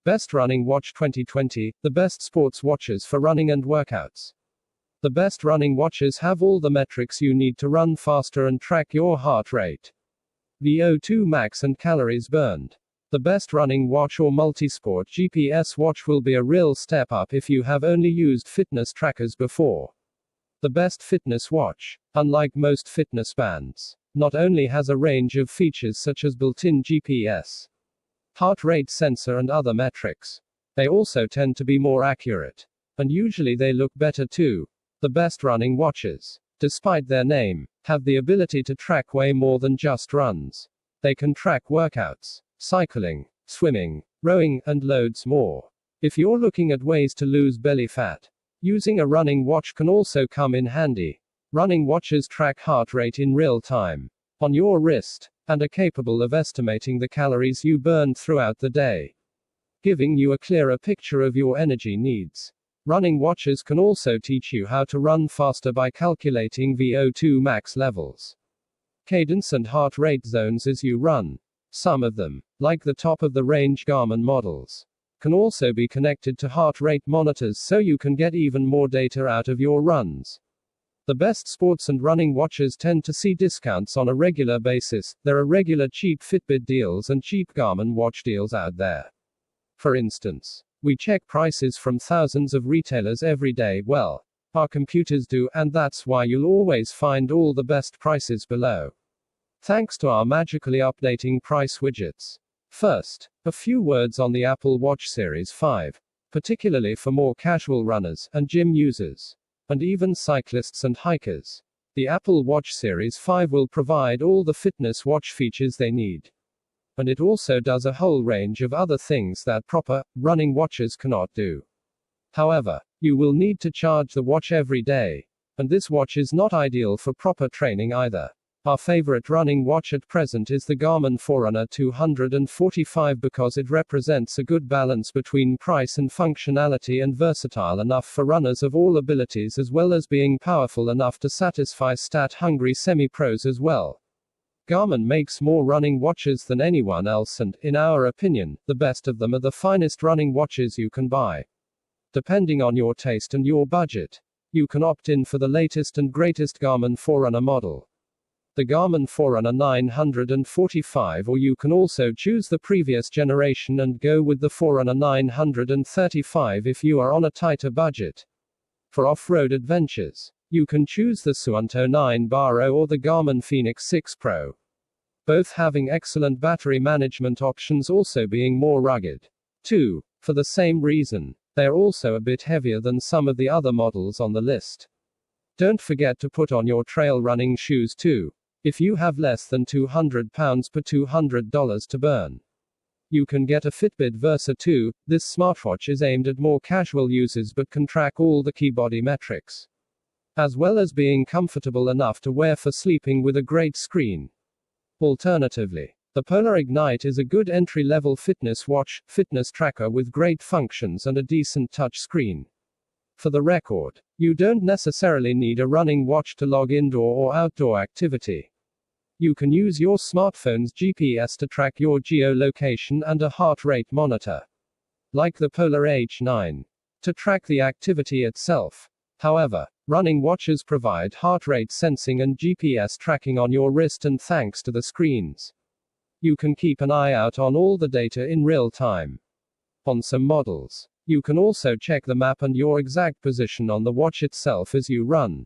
Best Running Watch 2020, the best sports watches for running and workouts. The best running watches have all the metrics you need to run faster and track your heart rate, VO2 max and calories burned. The best running watch or multisport GPS watch will be a real step up if you have only used fitness trackers before. The best fitness watch, unlike most fitness bands, not only has a range of features such as built-in GPS, heart rate sensor and other metrics, they also tend to be more accurate. And usually they look better too. The best running watches, despite their name, have the ability to track way more than just runs. They can track workouts, cycling, swimming, rowing, and loads more. If you're looking at ways to lose belly fat, using a running watch can also come in handy. Running watches track heart rate in real time, on your wrist, and are capable of estimating the calories you burn throughout the day, giving you a clearer picture of your energy needs. Running watches can also teach you how to run faster by calculating VO2 max levels, cadence and heart rate zones as you run. Some of them, like the top-of-the-range Garmin models, can also be connected to heart rate monitors so you can get even more data out of your runs. The best sports and running watches tend to see discounts on a regular basis. There are regular cheap Fitbit deals and cheap Garmin watch deals out there. For instance, we check prices from thousands of retailers every day. Well, our computers do, and that's why you'll always find all the best prices below, thanks to our magically updating price widgets. First, a few words on the Apple Watch Series 5, particularly for more casual runners, and gym users, and even cyclists and hikers. The Apple Watch Series 5 will provide all the fitness watch features they need. And it also does a whole range of other things that proper, running watches cannot do. However, you will need to charge the watch every day. And this watch is not ideal for proper training either. Our favorite running watch at present is the Garmin Forerunner 245 because it represents a good balance between price and functionality and versatile enough for runners of all abilities as well as being powerful enough to satisfy stat-hungry semi-pros as well. Garmin makes more running watches than anyone else and, in our opinion, the best of them are the finest running watches you can buy. Depending on your taste and your budget, you can opt in for the latest and greatest Garmin Forerunner model, the Garmin Forerunner 945, or you can also choose the previous generation and go with the Forerunner 935 if you are on a tighter budget. For off-road adventures, you can choose the Suunto 9-Baro or the Garmin Fenix 6 Pro, both having excellent battery management options, also being more rugged. 2. For the same reason, they're also a bit heavier than some of the other models on the list. Don't forget to put on your trail running shoes too, if you have less than £200 per $200 to burn. You can get a Fitbit Versa 2. This smartwatch is aimed at more casual users but can track all the key body metrics, as well as being comfortable enough to wear for sleeping with a great screen. Alternatively, the Polar Ignite is a good entry-level fitness watch, fitness tracker with great functions and a decent touch screen. For the record, you don't necessarily need a running watch to log indoor or outdoor activity. You can use your smartphone's GPS to track your geolocation and a heart rate monitor, like the Polar H9, to track the activity itself. However, running watches provide heart rate sensing and GPS tracking on your wrist, and thanks to the screens, you can keep an eye out on all the data in real time. On some models, you can also check the map and your exact position on the watch itself as you run,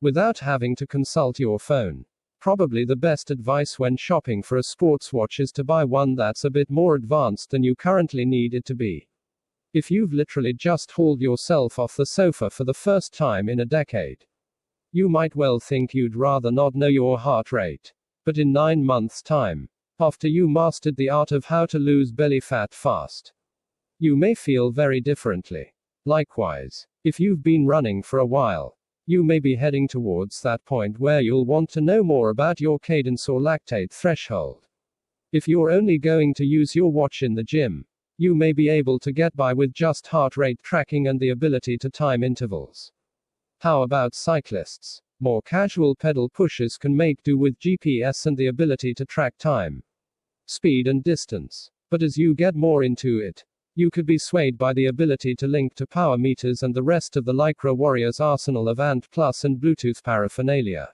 without having to consult your phone. Probably the best advice when shopping for a sports watch is to buy one that's a bit more advanced than you currently need it to be. If you've literally just hauled yourself off the sofa for the first time in a decade, you might well think you'd rather not know your heart rate. But in 9 months' time, after you mastered the art of how to lose belly fat fast, you may feel very differently. Likewise, if you've been running for a while, you may be heading towards that point where you'll want to know more about your cadence or lactate threshold. If you're only going to use your watch in the gym, you may be able to get by with just heart rate tracking and the ability to time intervals. How about cyclists? More casual pedal pushers can make do with GPS and the ability to track time, speed and distance. But as you get more into it, You could be swayed by the ability to link to power meters and the rest of the Lycra Warrior's arsenal of ANT Plus and Bluetooth paraphernalia.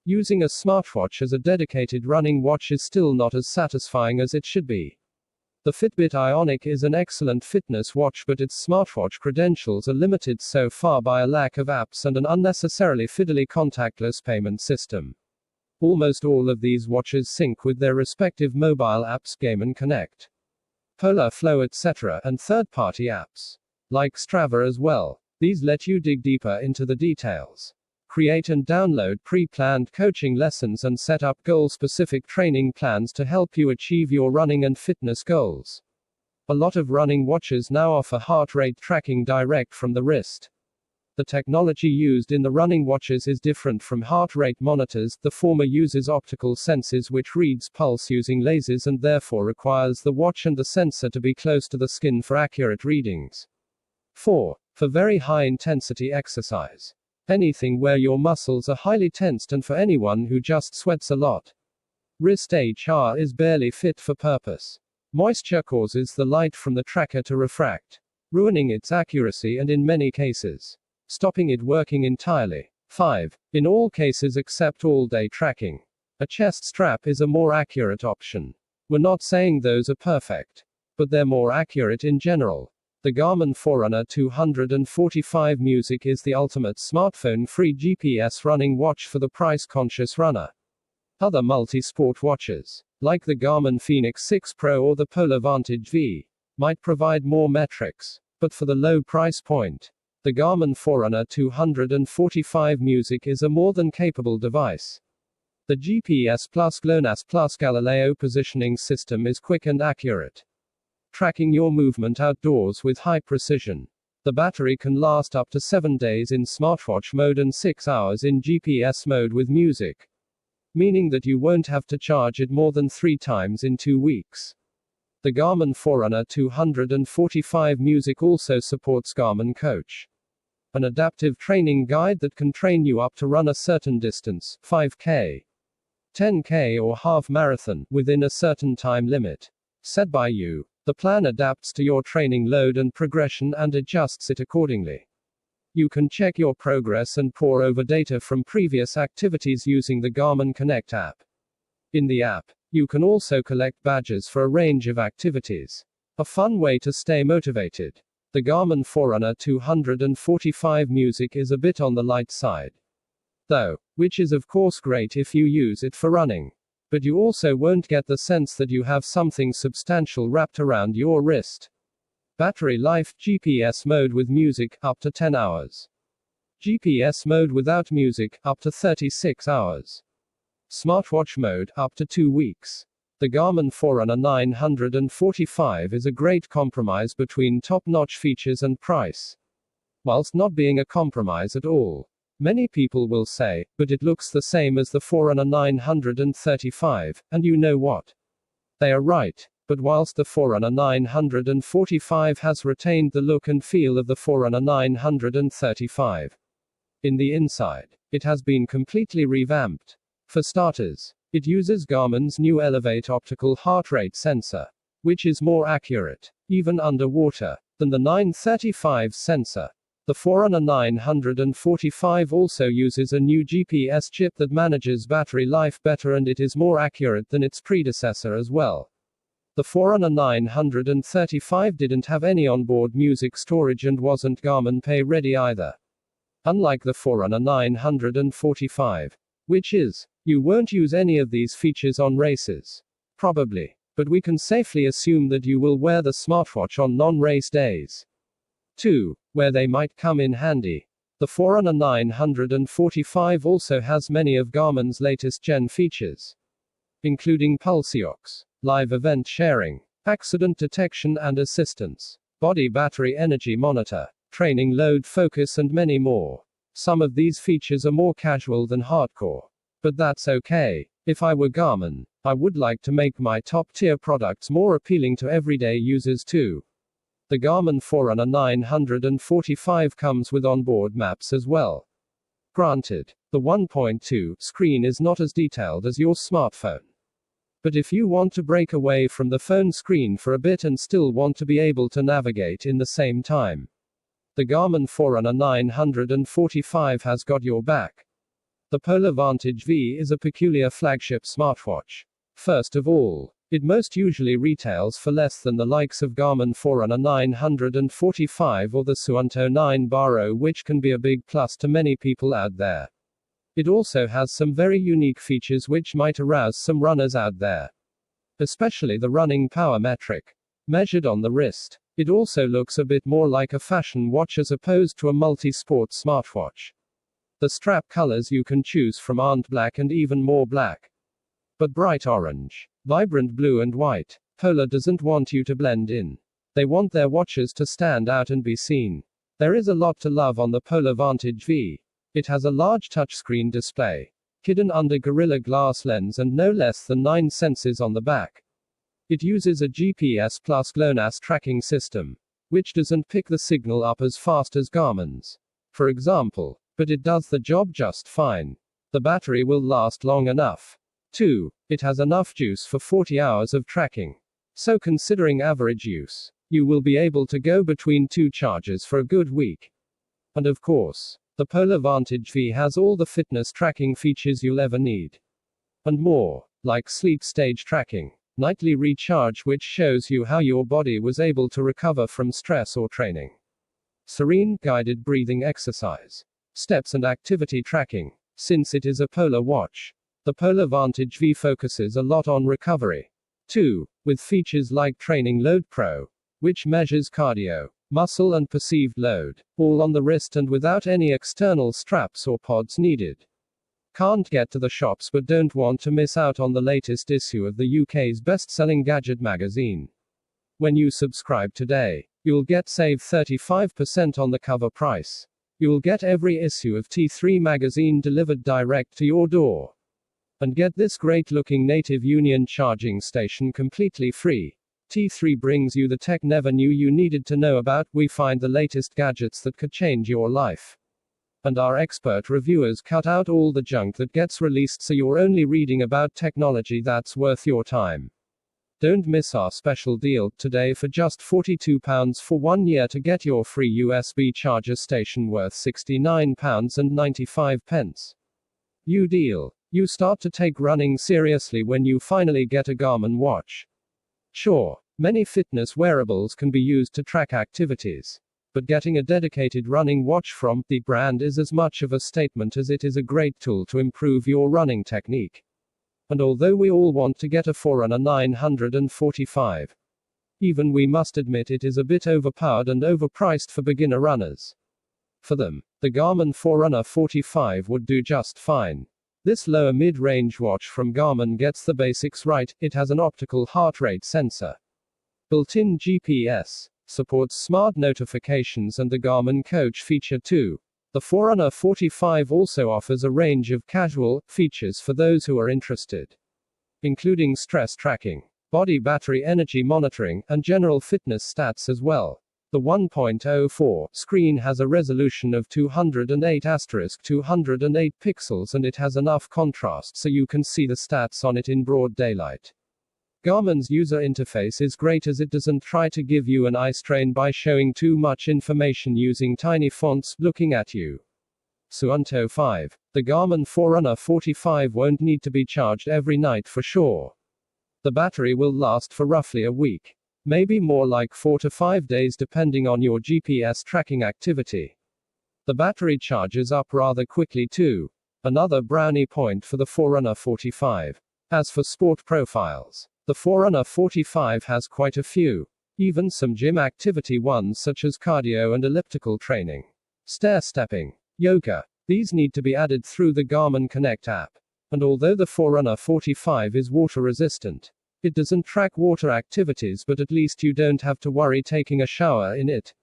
Using a smartwatch as a dedicated running watch is still not as satisfying as it should be. The Fitbit Ionic is an excellent fitness watch, but its smartwatch credentials are limited so far by a lack of apps and an unnecessarily fiddly contactless payment system. Almost all of these watches sync with their respective mobile apps, Game & Connect, Polar Flow, etc., and third-party apps, like Strava as well. These let you dig deeper into the details, create and download pre-planned coaching lessons, and set up goal-specific training plans to help you achieve your running and fitness goals. A lot of running watches now offer heart rate tracking direct from the wrist. The technology used in the running watches is different from heart rate monitors. The former uses optical senses which reads pulse using lasers and therefore requires the watch and the sensor to be close to the skin for accurate readings. 4. For very high intensity exercise. Anything where your muscles are highly tensed, and for anyone who just sweats a lot. Wrist HR is barely fit for purpose. Moisture causes the light from the tracker to refract, ruining its accuracy and in many cases, stopping it working entirely. 5. In all cases except all-day tracking, a chest strap is a more accurate option. We're not saying those are perfect, but they're more accurate in general. The Garmin Forerunner 245 Music is the ultimate smartphone-free GPS running watch for the price-conscious runner. Other multi-sport watches, like the Garmin Fenix 6 Pro or the Polar Vantage V, might provide more metrics, but for the low price point, the Garmin Forerunner 245 Music is a more than capable device. The GPS plus GLONASS plus Galileo positioning system is quick and accurate, tracking your movement outdoors with high precision. The battery can last up to 7 days in smartwatch mode and 6 hours in GPS mode with music, meaning that you won't have to charge it more than 3 times in 2 weeks. The Garmin Forerunner 245 Music also supports Garmin Coach, an adaptive training guide that can train you up to run a certain distance, 5K, 10K or half marathon, within a certain time limit set by you. The plan adapts to your training load and progression and adjusts it accordingly. You can check your progress and pore over data from previous activities using the Garmin Connect app. In the app, you can also collect badges for a range of activities. A fun way to stay motivated. The Garmin Forerunner 245 Music is a bit on the light side, though, which is of course great if you use it for running. But you also won't get the sense that you have something substantial wrapped around your wrist. Battery life: GPS mode with music, up to 10 hours. GPS mode without music, up to 36 hours. Smartwatch mode, up to 2 weeks. The Garmin Forerunner 945 is a great compromise between top-notch features and price, whilst not being a compromise at all. Many people will say, but it looks the same as the Forerunner 935, and you know what? They are right. But whilst the Forerunner 945 has retained the look and feel of the Forerunner 935, in the inside, it has been completely revamped. For starters, it uses Garmin's new Elevate optical heart rate sensor, which is more accurate, even underwater, than the 935's sensor. The Forerunner 945 also uses a new GPS chip that manages battery life better, and it is more accurate than its predecessor as well. The Forerunner 935 didn't have any onboard music storage and wasn't Garmin Pay ready either. Unlike the Forerunner 945, which is, you won't use any of these features on races. Probably. But we can safely assume that you will wear the smartwatch on non-race days. 2. Where they might come in handy. The Forerunner 945 also has many of Garmin's latest gen features, including PulseOx, live event sharing, accident detection and assistance, body battery energy monitor, training load focus, and many more. Some of these features are more casual than hardcore. But that's okay. If I were Garmin, I would like to make my top-tier products more appealing to everyday users too. The Garmin Forerunner 945 comes with onboard maps as well. Granted, the 1.2 screen is not as detailed as your smartphone, But if you want to break away from the phone screen for a bit and still want to be able to navigate in the same time, the Garmin Forerunner 945 has got your back. The Polar Vantage V is a peculiar flagship smartwatch. First of all, it most usually retails for less than the likes of Garmin Forerunner 945 or the Suunto 9 Baro, which can be a big plus to many people out there. It also has some very unique features which might arouse some runners out there, especially the running power metric, measured on the wrist. It also looks a bit more like a fashion watch as opposed to a multi-sport smartwatch. The strap colors you can choose from aren't black and even more black, but bright orange, vibrant blue and white. Polar doesn't want you to blend in. They want their watches to stand out and be seen. There is a lot to love on the Polar Vantage V. It has a large touchscreen display, hidden under Gorilla Glass lens and no less than 9 sensors on the back. It uses a GPS plus GLONASS tracking system, which doesn't pick the signal up as fast as Garmin's, for example, but it does the job just fine. The battery will last long enough. 2. It has enough juice for 40 hours of tracking. So considering average use, you will be able to go between 2 charges for a good week. And of course, the Polar Vantage V has all the fitness tracking features you'll ever need. And more, like sleep stage tracking, nightly recharge which shows you how your body was able to recover from stress or training, serene, guided breathing exercise, steps and activity tracking. Since it is a polar watch, the Polar Vantage V focuses a lot on recovery. 2. With features like Training Load Pro, which measures cardio, muscle and perceived load, all on the wrist and without any external straps or pods needed. Can't get to the shops but don't want to miss out on the latest issue of the UK's best-selling gadget magazine. When you subscribe today, you'll save 35% on the cover price. You'll get every issue of T3 magazine delivered direct to your door. And get this great-looking native Union charging station completely free. T3 brings you the tech never knew you needed to know about. We find the latest gadgets that could change your life. And our expert reviewers cut out all the junk that gets released so you're only reading about technology that's worth your time. Don't miss our special deal today for just £42 for 1 year to get your free USB charger station worth £69.95. You deal. You start to take running seriously when you finally get a Garmin watch. Sure, many fitness wearables can be used to track activities, but getting a dedicated running watch from the brand is as much of a statement as it is a great tool to improve your running technique. And although we all want to get a Forerunner 945, even we must admit it is a bit overpowered and overpriced for beginner runners. For them, the Garmin Forerunner 45 would do just fine. This lower mid-range watch from Garmin gets the basics right. It has an optical heart rate sensor, built-in GPS, supports smart notifications and the Garmin Coach feature too. The Forerunner 45 also offers a range of casual features for those who are interested, including stress tracking, body battery energy monitoring, and general fitness stats as well. The 1.04 screen has a resolution of 208*208 pixels and it has enough contrast so you can see the stats on it in broad daylight. Garmin's user interface is great as it doesn't try to give you an eye strain by showing too much information using tiny fonts looking at you. Suunto 5. The Garmin Forerunner 45 won't need to be charged every night for sure. The battery will last for roughly a week. Maybe more like 4 to 5 days depending on your GPS tracking activity. The battery charges up rather quickly too. Another brownie point for the Forerunner 45. As for sport profiles, the Forerunner 45 has quite a few. Even some gym activity ones such as cardio and elliptical training, stair-stepping, yoga. These need to be added through the Garmin Connect app. And although the Forerunner 45 is water resistant, it doesn't track water activities, but at least you don't have to worry taking a shower in it.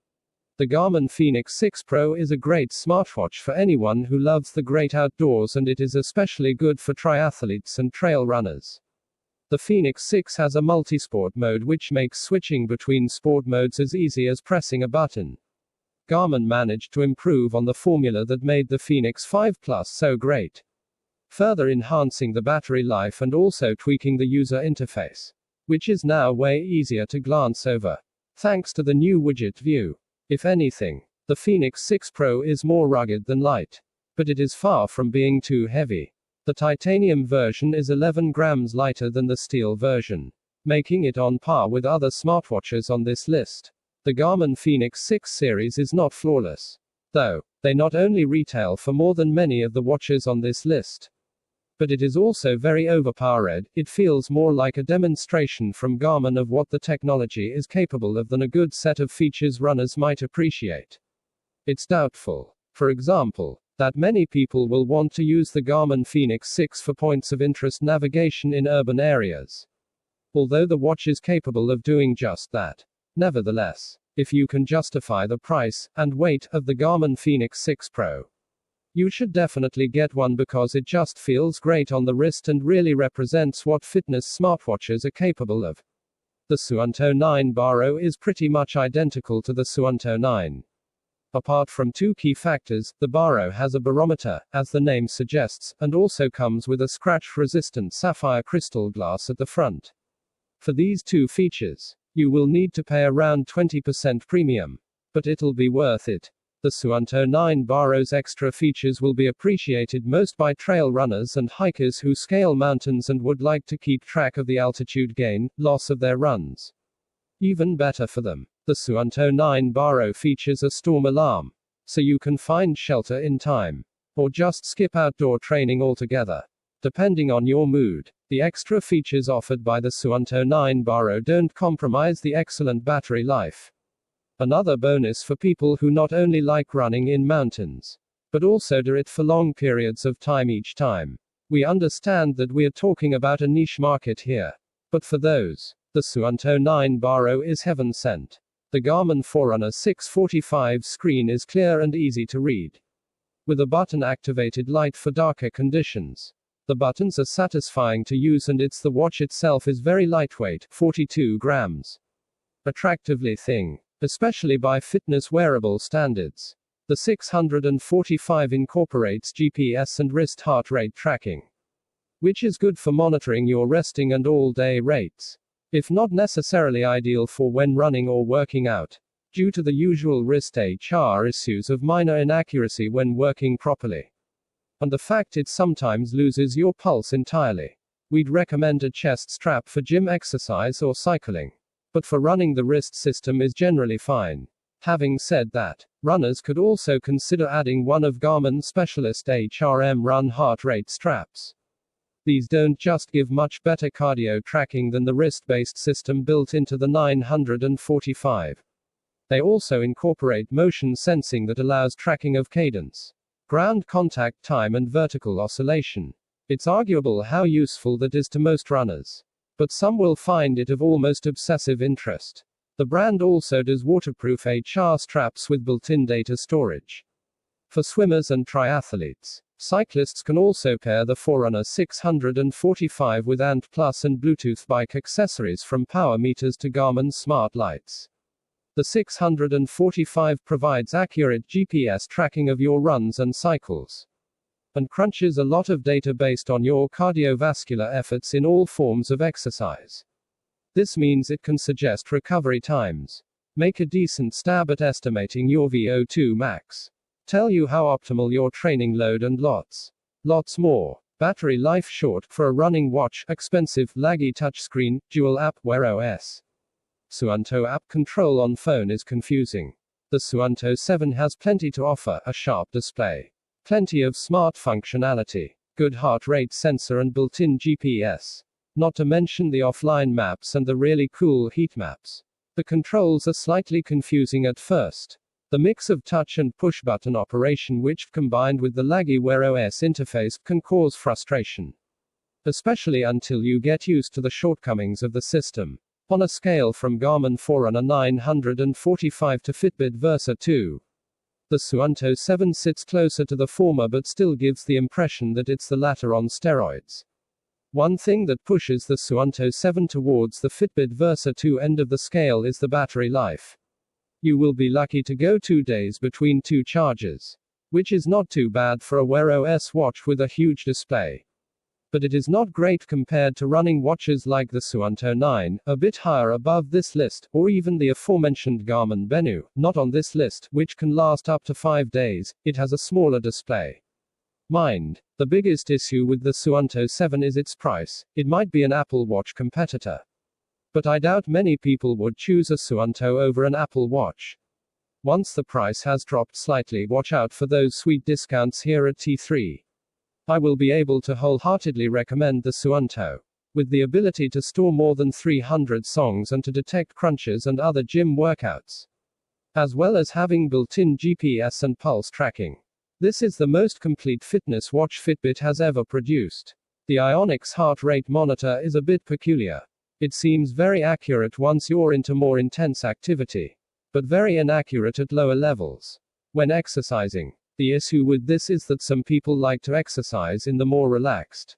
The Garmin Fenix 6 Pro is a great smartwatch for anyone who loves the great outdoors, and it is especially good for triathletes and trail runners. The Fenix 6 has a multisport mode which makes switching between sport modes as easy as pressing a button. Garmin managed to improve on the formula that made the Fenix 5 Plus so great. further enhancing the battery life and also tweaking the user interface, which is now way easier to glance over, thanks to the new widget view. If anything, the Fenix 6 Pro is more rugged than light, but it is far from being too heavy. The titanium version is 11 grams lighter than the steel version, making it on par with other smartwatches on this list. The Garmin Fenix 6 series is not flawless, though. They not only retail for more than many of the watches on this list, but it is also very overpowered. It feels more like a demonstration from Garmin of what the technology is capable of than a good set of features runners might appreciate. It's doubtful, for example, that many people will want to use the Garmin Fenix 6 for points of interest navigation in urban areas, although the watch is capable of doing just that. Nevertheless, if you can justify the price and weight of the Garmin Fenix 6 Pro, you should definitely get one because it just feels great on the wrist and really represents what fitness smartwatches are capable of. The Suunto 9 Baro is pretty much identical to the Suunto 9. Apart from two key factors, the Baro has a barometer, as the name suggests, and also comes with a scratch-resistant sapphire crystal glass at the front. For these two features, you will need to pay around 20% premium, but it'll be worth it. The Suunto 9 Baro's extra features will be appreciated most by trail runners and hikers who scale mountains and would like to keep track of the altitude gain, loss of their runs. Even better for them, the Suunto 9 Baro features a storm alarm, so you can find shelter in time, or just skip outdoor training altogether, depending on your mood. The extra features offered by the Suunto 9 Baro don't compromise the excellent battery life. Another bonus for people who not only like running in mountains, but also do it for long periods of time each time. We understand that we're talking about a niche market here, but for those, the Suunto 9 Baro is heaven sent. The Garmin Forerunner 645 screen is clear and easy to read, with a button-activated light for darker conditions. The buttons are satisfying to use and the watch itself is very lightweight, 42 grams. Attractively thin, especially by fitness wearable standards. The 645 incorporates GPS and wrist heart rate tracking, which is good for monitoring your resting and all-day rates, if not necessarily ideal for when running or working out, due to the usual wrist HR issues of minor inaccuracy when working properly, and the fact it sometimes loses your pulse entirely. We'd recommend a chest strap for gym exercise or cycling, but for running the wrist system is generally fine. Having said that, runners could also consider adding one of Garmin's specialist HRM run heart rate straps. These don't just give much better cardio tracking than the wrist-based system built into the 945. They also incorporate motion sensing that allows tracking of cadence, ground contact time and vertical oscillation. It's arguable how useful that is to most runners, but some will find it of almost obsessive interest. The brand also does waterproof HR straps with built-in data storage for swimmers and triathletes. Cyclists can also pair the Forerunner 645 with Ant Plus and Bluetooth bike accessories from power meters to Garmin smart lights. The 645 provides accurate GPS tracking of your runs and cycles, and crunches a lot of data based on your cardiovascular efforts in all forms of exercise. This means it can suggest recovery times, make a decent stab at estimating your VO2 max, tell you how optimal your training load and lots more. Battery life short for a running watch, expensive, laggy touchscreen, dual app, Wear OS. Suunto app control on phone is confusing. The Suunto 7 has plenty to offer, a sharp display, plenty of smart functionality, good heart rate sensor and built-in GPS. Not to mention the offline maps and the really cool heat maps. The controls are slightly confusing at first. The mix of touch and push button operation, which combined with the laggy Wear OS interface, can cause frustration, especially until you get used to the shortcomings of the system. On a scale from Garmin Forerunner 945 to Fitbit Versa 2, the Suunto 7 sits closer to the former but still gives the impression that it's the latter on steroids. One thing that pushes the Suunto 7 towards the Fitbit Versa 2 end of the scale is the battery life. You will be lucky to go 2 days between two charges. which is not too bad for a Wear OS watch with a huge display. But it is not great compared to running watches like the Suunto 9, a bit higher above this list, or even the aforementioned Garmin Benu, not on this list, which can last up to 5 days. It has a smaller display. Mind, the biggest issue with the Suunto 7 is its price. It might be an Apple Watch competitor. But I doubt many people would choose a Suunto over an Apple Watch. Once the price has dropped slightly, watch out for those sweet discounts here at T3. I will be able to wholeheartedly recommend the Suunto. With the ability to store more than 300 songs and to detect crunches and other gym workouts, as well as having built-in GPS and pulse tracking. This is the most complete fitness watch Fitbit has ever produced. The Ionix heart rate monitor is a bit peculiar. It seems very accurate once you're into more intense activity, but very inaccurate at lower levels. When exercising, the issue with this is that some people like to exercise in the more relaxed,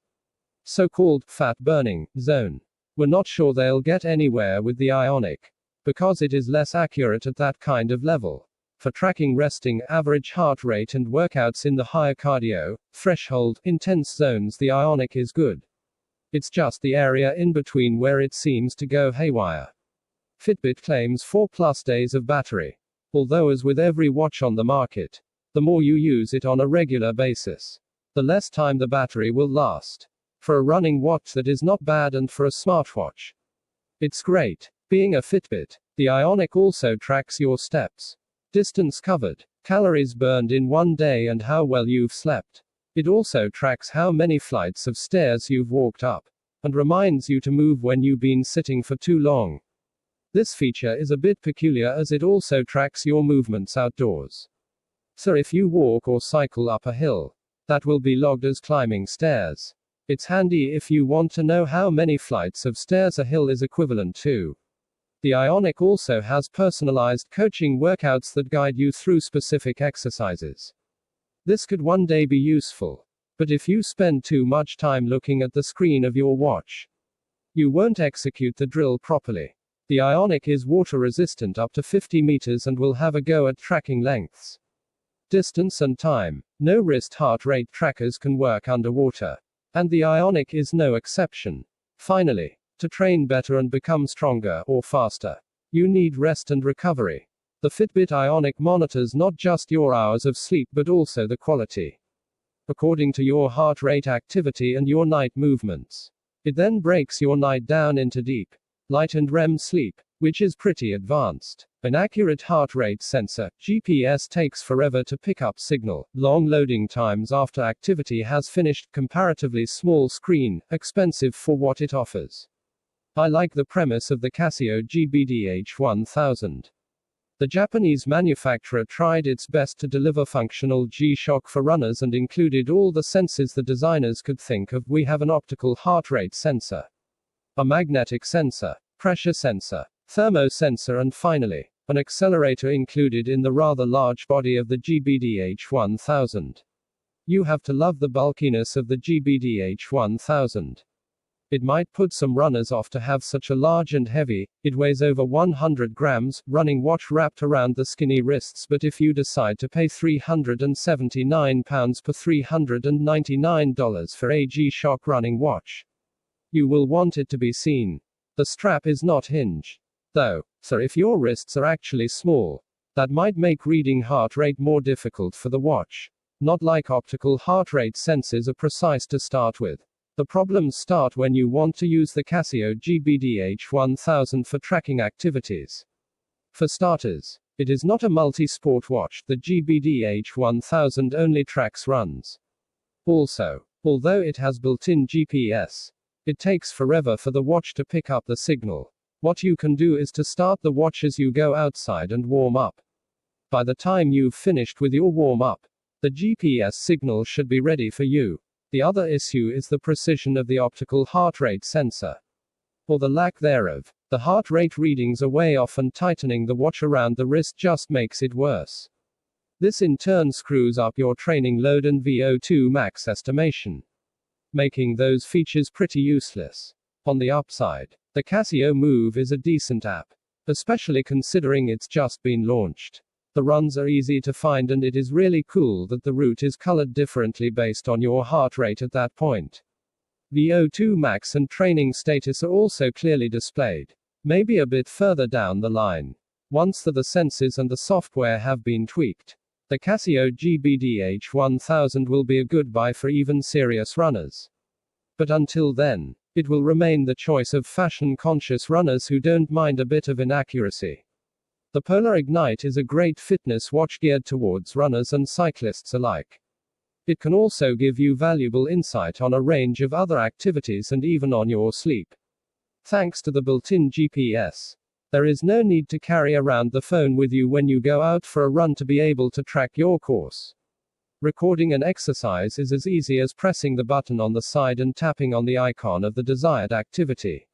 so-called fat-burning zone. We're not sure they'll get anywhere with the Ionic, because it is less accurate at that kind of level. For tracking resting, average heart rate and workouts in the higher cardio, threshold, intense zones, the Ionic is good. It's just the area in between where it seems to go haywire. Fitbit claims 4+ days of battery. Although, as with every watch on the market, the more you use it on a regular basis, the less time the battery will last. For a running watch, that is not bad, and for a smartwatch, it's great. Being a Fitbit, the Ionic also tracks your steps, distance covered, calories burned in one day, and how well you've slept. It also tracks how many flights of stairs you've walked up, and reminds you to move when you've been sitting for too long. This feature is a bit peculiar as it also tracks your movements outdoors. So if you walk or cycle up a hill, that will be logged as climbing stairs. It's handy if you want to know how many flights of stairs a hill is equivalent to. The Ionic also has personalized coaching workouts that guide you through specific exercises. This could one day be useful. But if you spend too much time looking at the screen of your watch, you won't execute the drill properly. The Ionic is water resistant up to 50 meters and will have a go at tracking lengths, distance and time. No wrist heart rate trackers can work underwater, and the Ionic is no exception. Finally, to train better and become stronger or faster, you need rest and recovery. The Fitbit Ionic monitors not just your hours of sleep but also the quality, according to your heart rate activity and your night movements. It then breaks your night down into deep, light and REM sleep, which is pretty advanced. An accurate heart rate sensor, GPS, takes forever to pick up signal, long loading times after activity has finished, comparatively small screen, expensive for what it offers. I like the premise of the Casio GBDH1000. The Japanese manufacturer tried its best to deliver functional G-Shock for runners and included all the senses the designers could think of. We have an optical heart rate sensor, a magnetic sensor, pressure sensor, thermo sensor, and finally, an accelerator included in the rather large body of the GBDH1000. You have to love the bulkiness of the GBDH1000. It might put some runners off to have such a large and heavy, it weighs over 100 grams, running watch wrapped around the skinny wrists, but if you decide to pay £379 per $399 for a G-Shock running watch, you will want it to be seen. The strap is not hinge, though, so if your wrists are actually small, that might make reading heart rate more difficult for the watch. Not like optical heart rate sensors are precise to start with. The problems start when you want to use the Casio GBDH1000 for tracking activities. For starters, it is not a multi-sport watch. The GBDH1000 only tracks runs. Also, although it has built-in GPS, it takes forever for the watch to pick up the signal. What you can do is to start the watch as you go outside and warm up. By the time you've finished with your warm-up, the GPS signal should be ready for you. The other issue is the precision of the optical heart rate sensor, or the lack thereof. The heart rate readings are way off, and tightening the watch around the wrist just makes it worse. This in turn screws up your training load and VO2 max estimation, making those features pretty useless. On the upside, the Casio Move is a decent app, especially considering it's just been launched. The runs are easy to find, and it is really cool that the route is colored differently based on your heart rate at that point. VO2 max and training status are also clearly displayed. Maybe a bit further down the line. Once the sensors and the software have been tweaked, the Casio GBDH 1000 will be a good buy for even serious runners. But until then, it will remain the choice of fashion-conscious runners who don't mind a bit of inaccuracy. The Polar Ignite is a great fitness watch geared towards runners and cyclists alike. It can also give you valuable insight on a range of other activities and even on your sleep. Thanks to the built-in GPS, there is no need to carry around the phone with you when you go out for a run to be able to track your course. Recording an exercise is as easy as pressing the button on the side and tapping on the icon of the desired activity.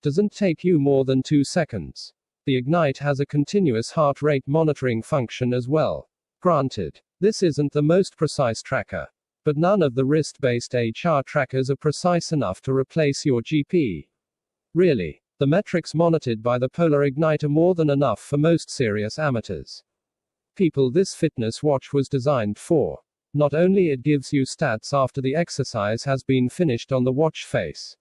Doesn't take you more than 2 seconds. The Ignite has a continuous heart rate monitoring function as well. Granted, this isn't the most precise tracker, but none of the wrist-based HR trackers are precise enough to replace your GP. Really, the metrics monitored by the Polar Ignite are more than enough for most serious amateurs. People this fitness watch was designed for. Not only it gives you stats after the exercise has been finished on the watch face.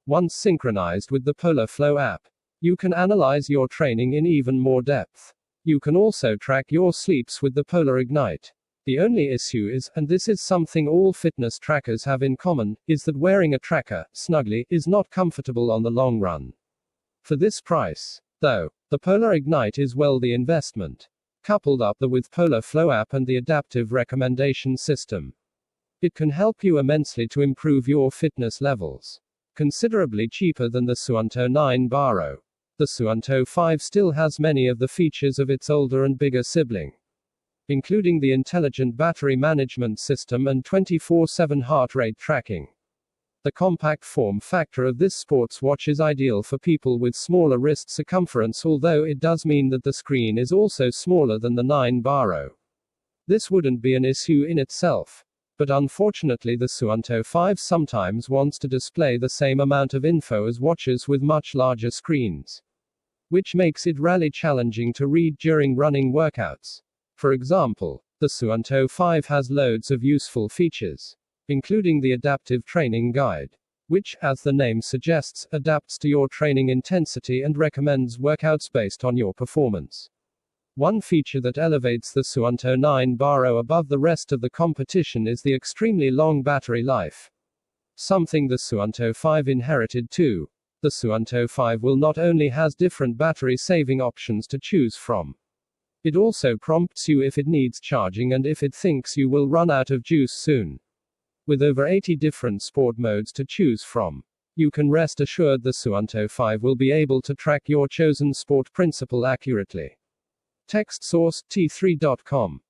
Once synchronized with the Polar Flow app, you can analyze your training in even more depth. You can also track your sleeps with the Polar Ignite. The only issue is, and this is something all fitness trackers have in common, is that wearing a tracker, snugly, is not comfortable on the long run. For this price, though, the Polar Ignite is well the investment. Coupled up with Polar Flow app and the adaptive recommendation system, it can help you immensely to improve your fitness levels. Considerably cheaper than the Suunto 9 Baro. The Suunto 5 still has many of the features of its older and bigger sibling, including the intelligent battery management system and 24/7 heart rate tracking. The compact form factor of this sports watch is ideal for people with smaller wrist circumference, although it does mean that the screen is also smaller than the 9 Baro. This wouldn't be an issue in itself, but unfortunately the Suunto 5 sometimes wants to display the same amount of info as watches with much larger screens, which makes it really challenging to read during running workouts. For example, the Suunto 5 has loads of useful features, including the adaptive training guide, which, as the name suggests, adapts to your training intensity and recommends workouts based on your performance. One feature that elevates the Suunto 9 Baro above the rest of the competition is the extremely long battery life, something the Suunto 5 inherited too. The Suunto 5 will not only has different battery saving options to choose from, it also prompts you if it needs charging and if it thinks you will run out of juice soon. With over 80 different sport modes to choose from, you can rest assured the Suunto 5 will be able to track your chosen sport principle accurately. Text source, t3.com.